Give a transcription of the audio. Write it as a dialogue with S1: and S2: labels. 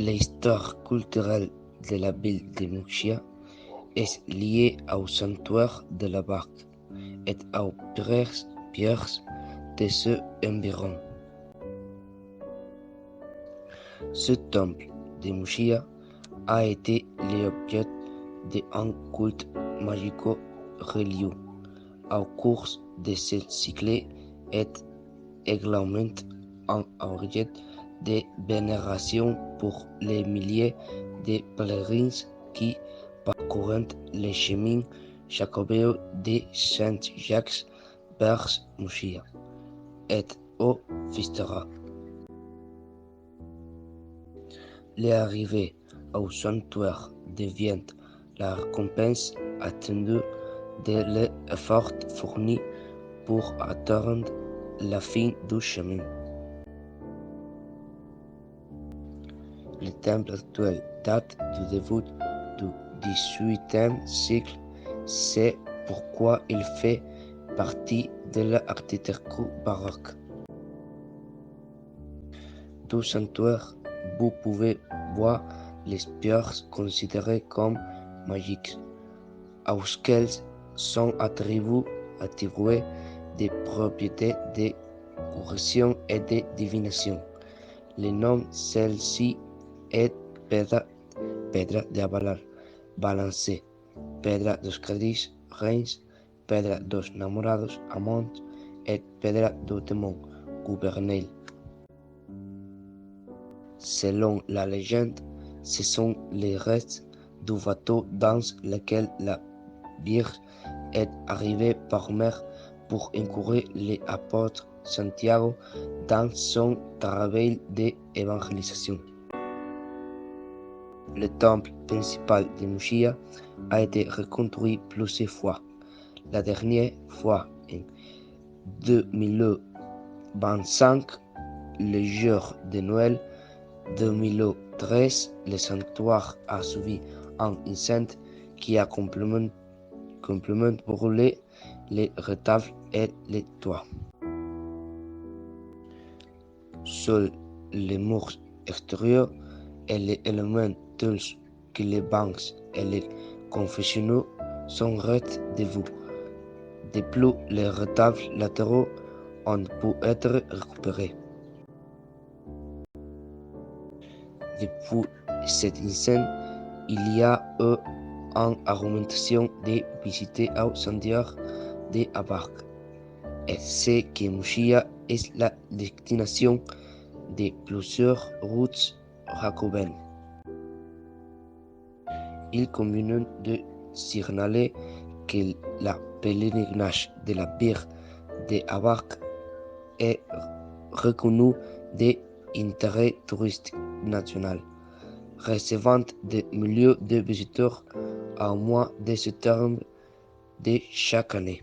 S1: L'histoire culturelle de la ville de Murcia est liée au sanctuaire de la Barque et aux pierres de ses environs. Ce temple de Murcia a été l'objet d'un culte magico-religieux au cours de ce siècle et également un objet de vénération pour les milliers de pèlerins qui parcourent les chemins jacobins de Saint-Jacques vers Murcia et au Fistera. L'arrivée au sanctuaire devient la récompense attendue de l'effort fourni pour atteindre la fin du chemin. Le temple actuel date du début du XVIIIe siècle, c'est pourquoi il fait partie de l'architecture baroque. Du sanctuaire, vous pouvez voir les pierres considérées comme magiques, auxquelles sont attribuées des propriétés de guérison et de divination. Le nom celle-ci est pedra de balance, pedra dos cadis reins, pedra dos namorados amants et pedra do démon gouvernel. Selon la légende, ce sont les restes du bateau dans lequel la Vierge est arrivée par mer pour secourir les apôtres Santiago dans son travail d'évangélisation. Le temple principal de Murcia a été reconstruit plusieurs fois. La dernière fois en 2025, le jour de Noël 2013, le sanctuaire a subi un incendie qui a complètement brûlé les retables et les toits. Seuls les murs extérieurs et les éléments tels que les bancs et les confessionnaux sont restés debout. De plus, les retables latéraux ont pu être récupérés. Depuis cet incendie, il y a eu une augmentation de visites au sanctuaire de la Barque, et c'est que Murcia est la destination de plusieurs routes jacobines. Il convient de signaler que le pèlerinage de la Vierge de la Barque est reconnu d'intérêt touristique national, recevant des milliers de visiteurs au mois de septembre de chaque année.